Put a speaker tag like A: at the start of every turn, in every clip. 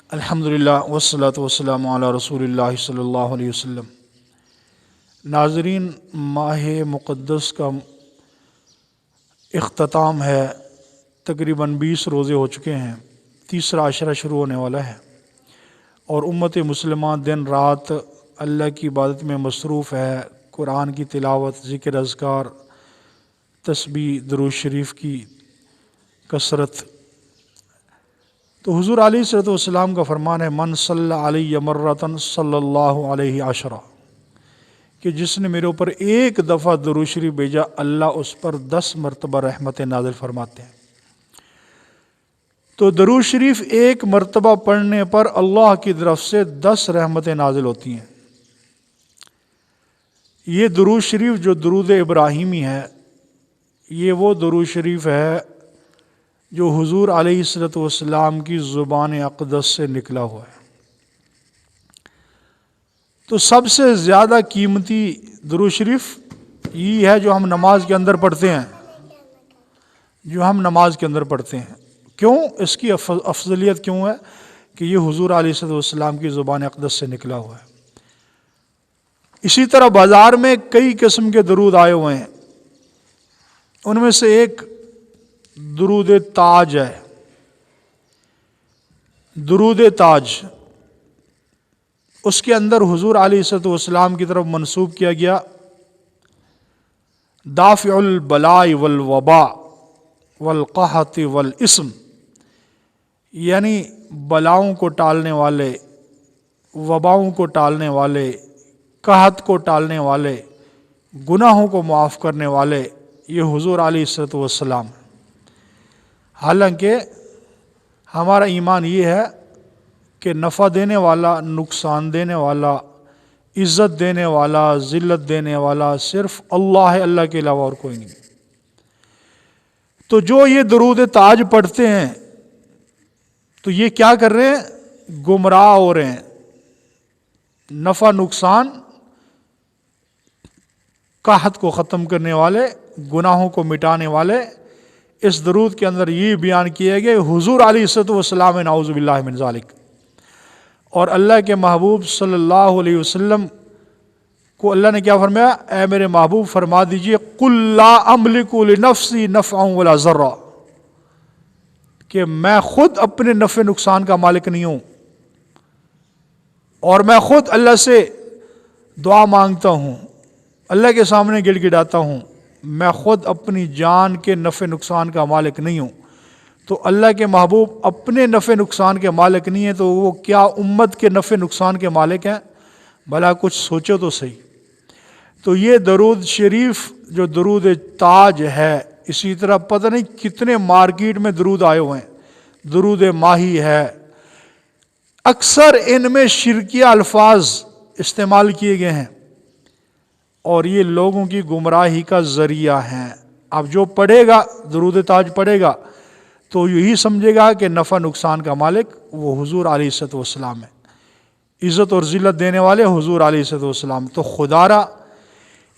A: الحمدللہ والصلاۃ والسلام علی رسول اللہ صلی اللہ علیہ وسلم۔ ناظرین، ماہ مقدس کا اختتام ہے، تقریباً 20 روزے ہو چکے ہیں، تیسرا عشرہ شروع ہونے والا ہے، اور امت مسلمہ دن رات اللہ کی عبادت میں مصروف ہے، قرآن کی تلاوت، ذکر اذکار، تسبیح، درود شریف کی کثرت۔ تو حضور علیہ الصلوۃ والسلام کا فرمان ہے، من صلی علیہ مرۃ صلی اللہ علیہ عشرہ، کہ جس نے میرے اوپر ایک دفعہ درود شریف بھیجا، اللہ اس پر 10 مرتبہ رحمت نازل فرماتے ہیں۔ تو درود شریف ایک مرتبہ پڑھنے پر اللہ کی طرف سے 10 رحمتیں نازل ہوتی ہیں۔ یہ درود شریف جو درود ابراہیمی ہے، یہ وہ درود شریف ہے جو حضور علیہ الصلوۃ والسلام کی زبان اقدس سے نکلا ہوا ہے۔ تو سب سے زیادہ قیمتی درود شریف یہ ہے جو ہم نماز کے اندر پڑھتے ہیں، کیوں؟ اس کی افضلیت کیوں ہے کہ یہ حضور علیہ الصلوۃ والسلام کی زبان اقدس سے نکلا ہوا ہے۔ اسی طرح بازار میں کئی قسم کے درود آئے ہوئے ہیں، ان میں سے ایک درود تاج ہے۔ درود تاج، اس کے اندر حضور علیہ الصلوۃ والسلام کی طرف منسوب کیا گیا، دافع البلاء والوباء والقحط والاسم، یعنی بلاؤں کو ٹالنے والے، وباؤں کو ٹالنے والے، قحط کو ٹالنے والے، گناہوں کو معاف کرنے والے، یہ حضور علیہ الصلوۃ والسلام۔ حالانکہ ہمارا ایمان یہ ہے کہ نفع دینے والا، نقصان دینے والا، عزت دینے والا، ذلت دینے والا صرف اللہ ہے، اللہ کے علاوہ اور کوئی نہیں۔ تو جو یہ درود تاج پڑھتے ہیں تو یہ کیا کر رہے ہیں؟ گمراہ ہو رہے ہیں۔ نفع نقصان، قحط کو ختم کرنے والے، گناہوں کو مٹانے والے، اس درود کے اندر یہ بیان کیے گئے حضور علیہ الصلوۃ والسلام، نعوذ باللہ من ذالک۔ اور اللہ کے محبوب صلی اللہ علیہ وسلم کو اللہ نے کیا فرمایا؟ اے میرے محبوب فرما دیجئے، قل لا املک لنفسی نفعا ولا ضرا، کہ میں خود اپنے نفع نقصان کا مالک نہیں ہوں، اور میں خود اللہ سے دعا مانگتا ہوں، اللہ کے سامنے گڑ گڑاتا ہوں، میں خود اپنی جان کے نفع نقصان کا مالک نہیں ہوں۔ تو اللہ کے محبوب اپنے نفع نقصان کے مالک نہیں ہیں، تو وہ کیا امت کے نفع نقصان کے مالک ہیں؟ بھلا کچھ سوچو تو صحیح۔ تو یہ درود شریف جو درود تاج ہے، اسی طرح پتہ نہیں کتنے مارکیٹ میں درود آئے ہوئے ہیں۔ درود ماہی ہے، اکثر ان میں شرکیہ الفاظ استعمال کیے گئے ہیں، اور یہ لوگوں کی گمراہی کا ذریعہ ہیں۔ اب جو پڑھے گا، درود تاج پڑھے گا، تو یہی سمجھے گا کہ نفع نقصان کا مالک وہ حضور علیہ الصلوۃ والسلام ہے، عزت اور ذلت دینے والے حضور علیہ الصلوۃ والسلام۔ تو خدارا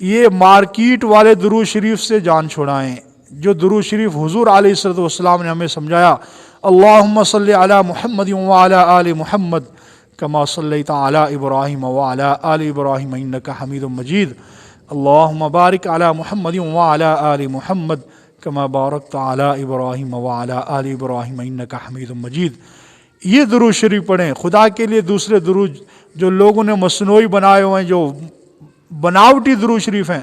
A: یہ مارکیٹ والے درود شریف سے جان چھڑائیں، جو درود شریف حضور علیہ الصلوۃ والسلام نے ہمیں سمجھایا، اللہم صلی علی محمد وعلی آل محمد کما صلیت علی ابراہیم وعلی آل ابراہیم انک حمید مجید، اللہم بارک علی محمد وعلی آل محمد کما بارکت علی ابراہیم وعلی آل ابراہیم انک حمید مجید۔ یہ درود شریف پڑھیں۔ خدا کے لیے دوسرے درود جو لوگوں نے مصنوعی بنائے ہوئے ہیں، جو بناوٹی درود شریف ہیں،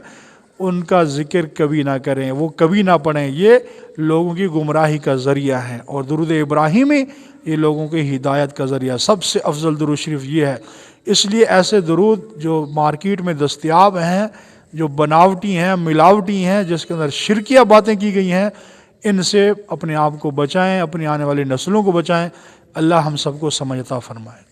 A: ان کا ذکر کبھی نہ کریں، وہ کبھی نہ پڑھیں، یہ لوگوں کی گمراہی کا ذریعہ ہے۔ اور درود ابراہیمی یہ لوگوں کی ہدایت کا ذریعہ۔ سب سے افضل درود شریف یہ ہے۔ اس لیے ایسے درود جو مارکیٹ میں دستیاب ہیں، جو بناوٹی ہیں، ملاوٹی ہیں، جس کے اندر شرکیہ باتیں کی گئی ہیں، ان سے اپنے آپ کو بچائیں، اپنی آنے والی نسلوں کو بچائیں۔ اللہ ہم سب کو سمجھ عطا فرمائے۔